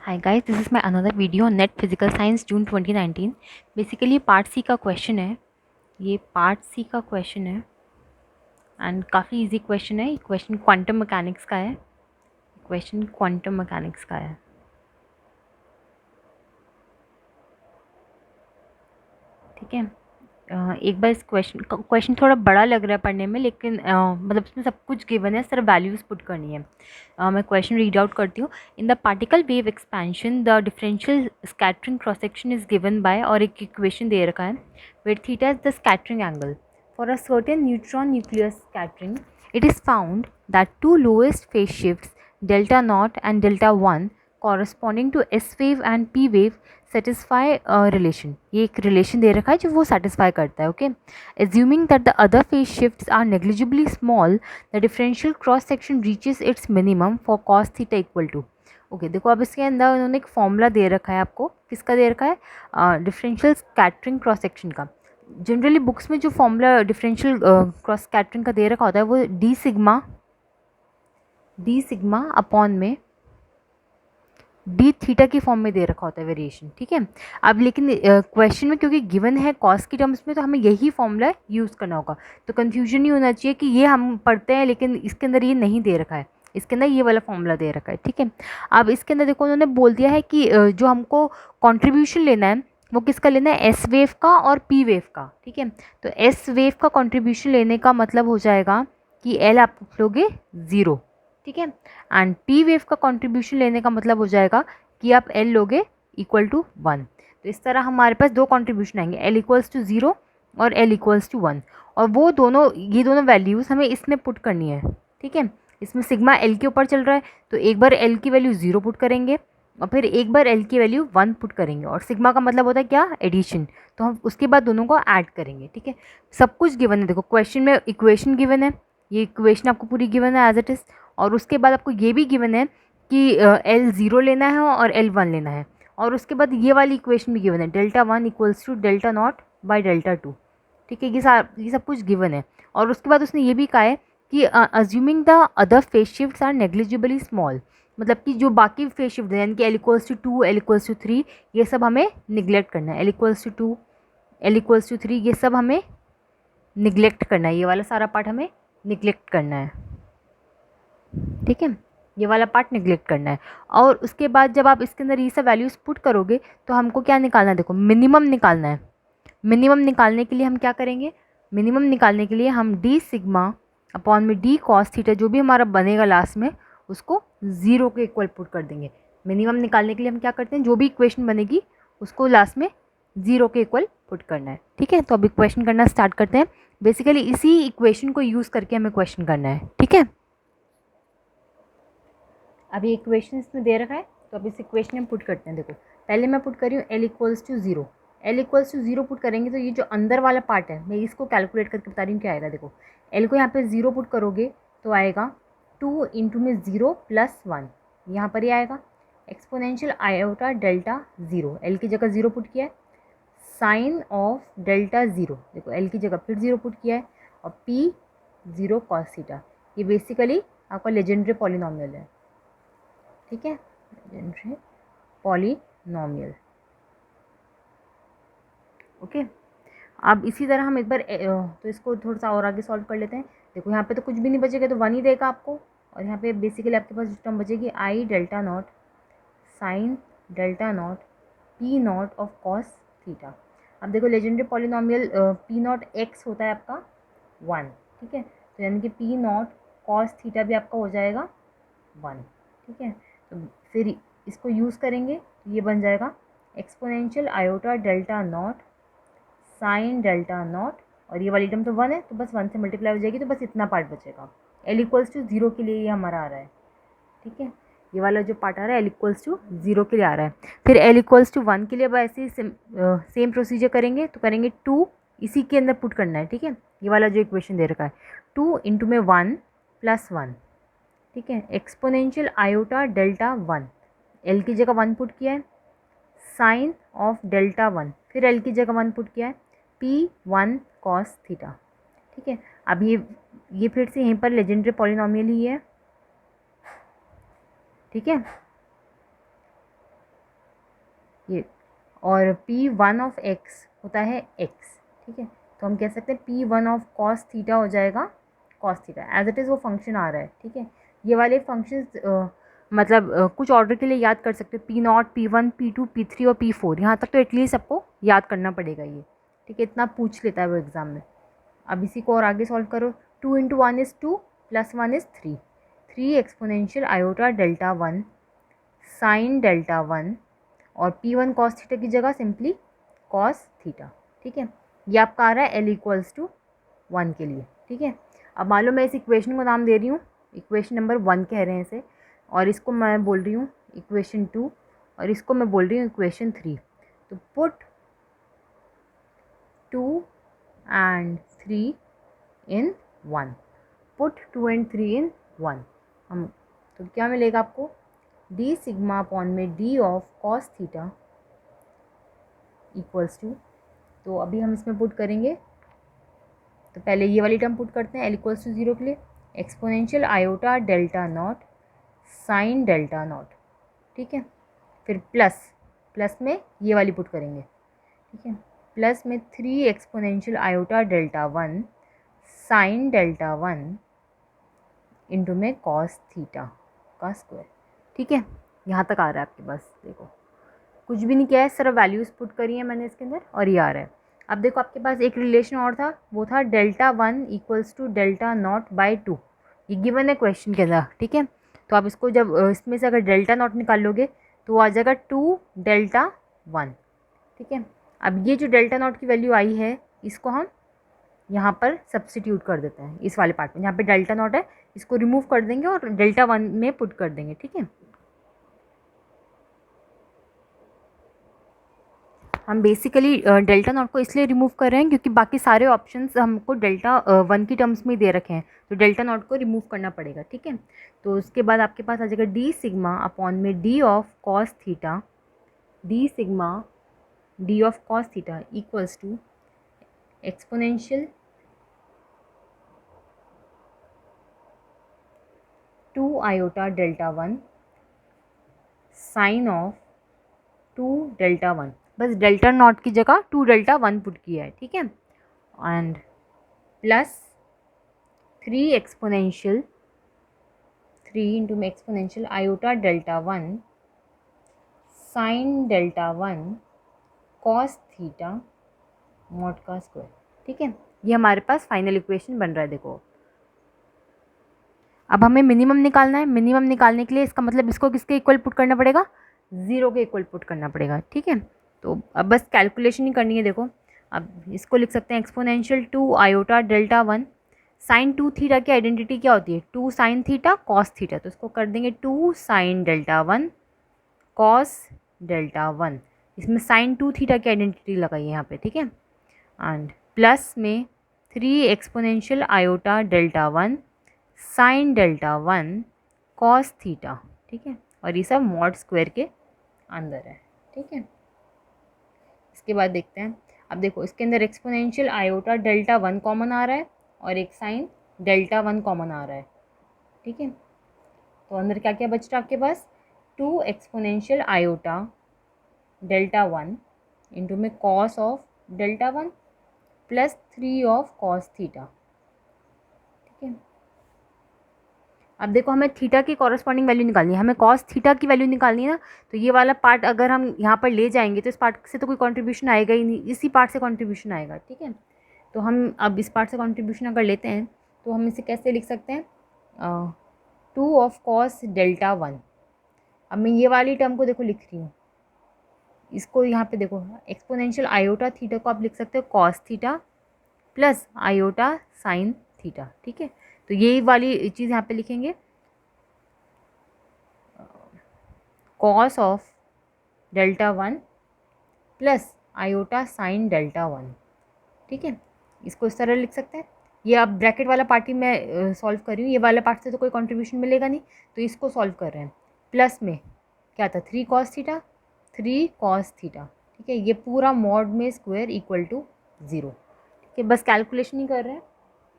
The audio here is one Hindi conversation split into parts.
Hi guys, this is my another video on Net Physical Science June 2019. Basically part C का क्वेश्चन है, ये पार्ट सी का क्वेश्चन है एंड काफ़ी इजी क्वेश्चन है। क्वेश्चन क्वांटम मैकेनिक्स का है, क्वेश्चन क्वांटम मैकेनिक्स का है। ठीक है, एक बार इस क्वेश्चन थोड़ा बड़ा लग रहा है पढ़ने में, लेकिन मतलब इसमें सब कुछ गिवन है, सिर्फ वैल्यूज़ पुट करनी है। मैं क्वेश्चन रीड आउट करती हूँ। In the particle wave expansion the differential scattering cross section is given by, और एक इक्वेशन दे रखा है, where theta is the scattering angle for a certain neutron nucleus scattering it is found that two lowest phase shifts delta naught and delta one corresponding to S wave and P wave satisfy relation. ये एक रिलेशन दे रखा है जो वो सेटिस्फाई करता है। Okay, assuming that the other phase shifts are negligibly small the differential cross section reaches its minimum for cos theta equal to. Okay, देखो अब इसके अंदर उन्होंने एक फॉर्मूला दे रखा है आपको। किसका दे रखा है? डिफरेंशियल स्कैटरिंग क्रॉस सेक्शन का। जनरली बुक्स में जो फॉर्मूला डिफरेंशियल क्रॉस स्कैटरिंग का दे रखा होता है वो डी सिग्मा अपॉन में डी थीटा की फॉर्म में दे रखा होता है वेरिएशन। ठीक है, अब लेकिन क्वेश्चन में क्योंकि गिवन है कॉस की टर्म्स में, तो हमें यही फॉर्मूला यूज़ करना होगा। तो कन्फ्यूजन नहीं होना चाहिए कि ये हम पढ़ते हैं लेकिन इसके अंदर ये नहीं दे रखा है, इसके अंदर ये वाला फॉर्मूला दे रखा है। ठीक है, अब इसके अंदर देखो उन्होंने बोल दिया है कि जो हमको कॉन्ट्रीब्यूशन लेना है वो किसका लेना है? एस वेव का और पी वेव का। ठीक है, तो एस वेव का कॉन्ट्रीब्यूशन लेने का मतलब हो जाएगा कि एल आप लोगे 0। ठीक है, एंड पी वेव का कंट्रीब्यूशन लेने का मतलब हो जाएगा कि आप एल लोगे इक्वल टू 1। तो इस तरह हमारे पास दो कंट्रीब्यूशन आएंगे, एल इक्वल्स टू 0 और एल इक्वल्स टू 1, और वो दोनों ये दोनों वैल्यूज़ हमें इसमें पुट करनी है। ठीक है, इसमें सिग्मा एल के ऊपर चल रहा है, तो एक बार एल की वैल्यू 0 पुट करेंगे और फिर एक बार एल की वैल्यू 1 पुट करेंगे, और सिग्मा का मतलब होता है क्या? एडिशन। तो हम उसके बाद दोनों को ऐड करेंगे। ठीक है, सब कुछ गिवन है। देखो क्वेश्चन में इक्वेशन गिवन है, ये इक्वेशन आपको पूरी गिवन है एज इट इज़, और उसके बाद आपको ये भी गिवन है कि एल 0 लेना है और एल 1 लेना है, और उसके बाद ये वाली इक्वेशन भी गिवन है, delta 1 equals to delta naught by delta 2। ठीक है, ये सब कुछ गिवन है। और उसके बाद उसने ये भी कहा है कि assuming the other phase shifts are negligibly small, मतलब कि जो बाकी फेज शिफ्ट है यानी कि L equals to 2, L equals to 3, ये सब हमें निगलेक्ट करना है। L equals to 2, L equals to 3, ये सब हमें निगलेक्ट करना है, ये वाला सारा पार्ट हमें निगलेक्ट करना है। ठीक है, ये वाला पार्ट निगलेक्ट करना है। और उसके बाद जब आप इसके अंदर ये सब वैल्यूज़ पुट करोगे तो हमको क्या निकालना है? देखो मिनिमम निकालना है। मिनिमम निकालने के लिए हम क्या करेंगे? मिनिमम निकालने के लिए हम डी सिग्मा अपॉन में डी कॉस थीटा जो भी हमारा बनेगा लास्ट में उसको 0 के इक्वल पुट कर देंगे। मिनिमम निकालने के लिए हम क्या करते हैं? जो भी इक्वेशन बनेगी उसको लास्ट में 0 के इक्वल पुट करना है। ठीक है, तो अभी क्वेश्चन करना स्टार्ट करते हैं। बेसिकली इसी इक्वेशन को यूज़ करके हमें क्वेश्चन करना है। ठीक है, अभी इक्वेशन इसमें दे रखा है, तो अब इस इक्वेशन में पुट करते हैं। देखो पहले मैं पुट कर रही हूँ L equals to 0। L equals to 0 put करेंगे तो ये जो अंदर वाला पार्ट है मैं इसको कैलकुलेट करके बता रही हूँ क्या आएगा। देखो एल को यहाँ पे 0 पुट करोगे तो आएगा 2 इंटू में 0 प्लस 1, यहाँ पर ही आएगा एक्सपोनेंशियल आयोटा डेल्टा 0। एल की जगह 0 पुट किया है, साइन ऑफ डेल्टा 0, देखो एल की जगह फिर 0 पुट किया है, और पी 0 कॉस थीटा। ये बेसिकली आपका लेजेंडरी पॉलिनॉमियल है। ठीक है, लेजेंडरी पॉलिनॉमियल। ओके, अब इसी तरह हम एक बार तो इसको थोड़ा सा और आगे सॉल्व कर लेते हैं। देखो यहाँ पे तो कुछ भी नहीं बचेगा, तो 1 ही देगा आपको, और यहाँ पे बेसिकली आपके पास जो टर्म बचेगी I delta naught sine delta naught P naught of cos theta. अब देखो legendary polynomial P naught x होता है आपका 1। ठीक है, तो यानी कि पी नॉट कॉस थीटा भी आपका हो जाएगा 1। ठीक है, तो फिर इसको यूज़ करेंगे तो ये बन जाएगा exponential iota delta naught sine delta not, और ये वाली टर्म तो 1 है तो बस 1 से मल्टीप्लाई हो जाएगी, तो बस इतना पार्ट बचेगा। एल इक्वल्स टू 0 के लिए ये हमारा आ रहा है। ठीक है, ये वाला जो पार्ट आ रहा है एल इक्वल्स टू 0 के लिए आ रहा है। फिर एल इक्वल्स टू 1 के लिए अब ऐसे ही सेम प्रोसीजर करेंगे, तो करेंगे 2 इसी के अंदर पुट करना है। ठीक है, ये वाला जो इक्वेशन दे रखा है 2 इंटू में 1 प्लस 1। ठीक है, एक्सपोनेंशियल आयोटा डेल्टा 1, एल की जगह 1 पुट किया है, साइन ऑफ डेल्टा 1, फिर एल की जगह 1 पुट किया है, पी 1 कॉस थीटा। ठीक है, अब ये फिर से यहीं पर लेजेंडरी पॉलिनॉमियल ही है। ठीक है, ये, और P1 ऑफ x होता है x, ठीक है। तो हम कह सकते हैं P1 ऑफ cos थीटा हो जाएगा cos theta, as it is वो फंक्शन आ रहा है, ठीक है। ये वाले फंक्शंस मतलब कुछ ऑर्डर के लिए याद कर सकते हो, P0, P1, P2, P3 और P4, यहाँ तक तो एटलीस्ट सबको याद करना पड़ेगा ये, ठीक है। इतना पूछ लेता है वो एग्ज़ाम में। अब इसी को और आगे सॉल्व करो। 2 × 1 = 2 + 1 = 3, 3 exponential iota delta 1 sine delta 1, और P1 cos थीटा की जगह सिंपली cos थीटा, ठीक है। ये आपका आ रहा है L = 1 के लिए, ठीक है। अब मान लो मैं इस इक्वेशन को नाम दे रही हूँ, इक्वेशन नंबर 1 कह रहे हैं इसे, और इसको मैं बोल रही हूँ इक्वेशन 2, और इसको मैं बोल रही हूँ इक्वेशन 3। तो put 2 and 3 in 1, put 2 and 3 in 1, हम तो क्या मिलेगा आपको, d सिग्मा अपॉन में d of cos theta equals to, तो अभी हम इसमें पुट करेंगे। तो पहले ये वाली टर्म पुट करते हैं L = 0 के लिए, exponential iota delta naught sine delta not, ठीक है। फिर प्लस में ये वाली पुट करेंगे, ठीक है। प्लस में 3 exponential iota delta 1 sine delta 1 into में कॉस थीटा का स्क्वायर, ठीक है। यहाँ तक आ रहा है आपके पास, देखो कुछ भी नहीं किया है, सिर्फ वैल्यूज़ पुट करी है मैंने इसके अंदर और ये आ रहा है। अब देखो आपके पास एक रिलेशन और था, वो था डेल्टा 1 = डेल्टा नॉट बाई 2, ये गिवन है क्वेश्चन के अंदर, ठीक है। तो आप इसको जब इसमें से अगर डेल्टा नॉट निकाल लोगे तो वो आ जाएगा 2 डेल्टा 1, ठीक है। अब ये जो डेल्टा नॉट की वैल्यू आई है इसको हम यहाँ पर सब्सटीट्यूट कर देते हैं इस वाले पार्ट में, जहाँ पे डेल्टा नॉट है इसको रिमूव कर देंगे और डेल्टा 1 में पुट कर देंगे, ठीक है। हम बेसिकली डेल्टा नॉट को इसलिए रिमूव कर रहे हैं क्योंकि बाकी सारे ऑप्शंस हमको डेल्टा 1 की टर्म्स में ही दे रखे हैं, तो डेल्टा नॉट को रिमूव करना पड़ेगा, ठीक है। तो उसके बाद आपके पास आ जाएगा d सिग्मा अपॉन में d of cos theta, d sigma d of cos theta equals to exponential 2 iota delta 1 sine of 2 delta 1, बस डेल्टा नॉट की जगह 2 डेल्टा 1 पुट किया है, ठीक है। एंड प्लस 3 एक्सपोनेंशियल 3 इंटू में exponential iota delta 1 sine delta 1 cos theta mod का स्क्वायर, ठीक है। ये हमारे पास फाइनल इक्वेशन बन रहा है, देखो। अब हमें मिनिमम निकालना है, मिनिमम निकालने के लिए इसका मतलब इसको किसके इक्वल पुट करना पड़ेगा, 0 के इक्वल पुट करना पड़ेगा, ठीक है। तो अब बस कैलकुलेशन ही करनी है, देखो। अब इसको लिख सकते हैं exponential 2 iota delta 1 sine 2 theta की आइडेंटिटी क्या होती है, 2 साइन थीटा कॉस थीटा, तो इसको कर देंगे 2 साइन डेल्टा 1 कॉस डेल्टा 1, इसमें साइन 2 थीटा की आइडेंटिटी लगाई है यहाँ पे, ठीक है। एंड प्लस में 3 exponential iota delta 1 sine delta 1 cos theta, ठीक है। और ये सब मॉड स्क्वायर के अंदर है, ठीक है। इसके बाद देखते हैं, अब देखो इसके अंदर एक्सपोनेंशियल आयोटा डेल्टा 1 कॉमन आ रहा है और एक साइन डेल्टा 1 कॉमन आ रहा है, ठीक है। तो अंदर क्या क्या बच रहा है आपके पास, 2 एक्सपोनेंशियल आयोटा डेल्टा 1 इंटू में cos of delta 1 plus 3 of cos theta, ठीक है। अब देखो हमें थीटा की कॉरस्पॉन्डिंग वैल्यू निकालनी है, हमें कॉस थीटा की वैल्यू निकालनी है ना, तो ये वाला पार्ट अगर हम यहाँ पर ले जाएंगे तो इस पार्ट से तो कोई कंट्रीब्यूशन आएगा ही नहीं, इसी पार्ट से कंट्रीब्यूशन आएगा, ठीक है। तो हम अब इस पार्ट से कंट्रीब्यूशन अगर लेते हैं तो हम इसे कैसे लिख सकते हैं, 2 ऑफ कॉस डेल्टा 1। अब मैं ये वाली टर्म को देखो लिख रही हूँ, इसको यहाँ पे देखो एक्सपोनेंशियल आयोटा थीटा को आप लिख सकते हो cos theta plus iota sine theta, ठीक है। तो यही वाली चीज़ यहाँ पे लिखेंगे, cos of delta 1 plus iota sine delta 1, ठीक है। इसको इस तरह लिख सकते हैं। ये अब ब्रैकेट वाला पार्ट ही मैं सॉल्व कर रही हूँ, ये वाला पार्ट से तो कोई कंट्रीब्यूशन मिलेगा नहीं, तो इसको सॉल्व कर रहे हैं। प्लस में क्या था, 3 कॉस थीटा 3 कॉस थीटा, ठीक है। ये पूरा मॉड में स्क्वायर इक्वल टू 0, ठीक है। बस कैलकुलेशन ही कर रहे हैं,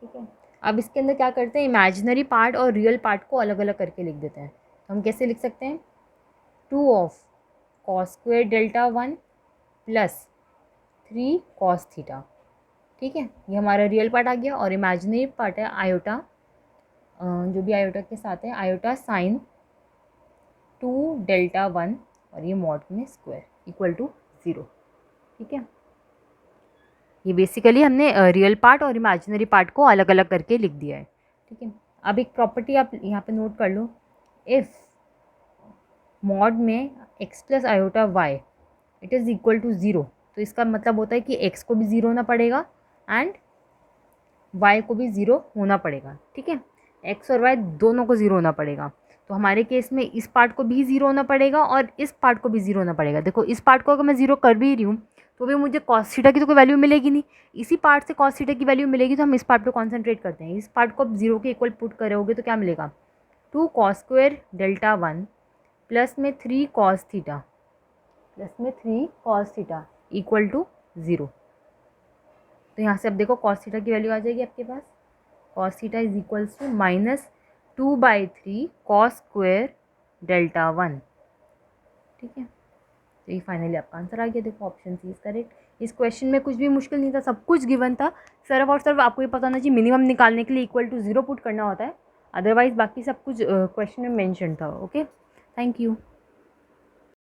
ठीक है। अब इसके अंदर क्या करते हैं, इमेजिनरी पार्ट और रियल पार्ट को अलग अलग करके लिख देते हैं। तो हम कैसे लिख सकते हैं, 2 of cos square delta 1 plus 3 cos theta. ठीक है, ये हमारा रियल पार्ट आ गया और इमेजिनरी पार्ट है आयोटा, जो भी आयोटा के साथ है, आयोटा साइन 2 डेल्टा 1 और ये मॉड में स्क्वायर इक्वल टू 0। ठीक है, ये बेसिकली हमने रियल पार्ट और इमेजिनरी पार्ट को अलग अलग करके लिख दिया है। ठीक है, अब एक प्रॉपर्टी आप यहाँ पे नोट कर लो, इफ़ मॉड में x plus iota Y it is equal to 0, तो इसका मतलब होता है कि x को भी 0 होना पड़ेगा एंड y को भी 0 होना पड़ेगा। ठीक है, x और y दोनों को 0 होना पड़ेगा। तो हमारे केस में इस पार्ट को भी 0 होना पड़ेगा और इस पार्ट को भी 0 होना पड़ेगा। देखो, इस पार्ट को अगर मैं 0 कर भी रही हूँ तो भी मुझे कॉस थीटा की तो कोई वैल्यू मिलेगी नहीं, इसी पार्ट से कॉस थीटा की वैल्यू मिलेगी। तो हम इस पार्ट पे कॉन्सेंट्रेट करते हैं। इस पार्ट को अब 0 के इक्वल पुट करोगे तो क्या मिलेगा, 2 कॉस स्क्वायर डेल्टा 1 प्लस में 3 कॉस थीटा इक्वल टू 0। तो यहाँ से अब देखो कॉस थीटा की वैल्यू आ जाएगी आपके पास, cos theta is equals to -2/3 cos square delta 1। ठीक है, तो ये फाइनली आपका आंसर आ गया। देखो ऑप्शन सी इज करेक्ट। इस क्वेश्चन में कुछ भी मुश्किल नहीं था, सब कुछ गिवन था। सिर्फ और सिर्फ आपको ये पता होना चाहिए मिनिमम निकालने के लिए इक्वल टू 0 पुट करना होता है, अदरवाइज बाकी सब कुछ क्वेश्चन में मेंशन था। Okay, thank you.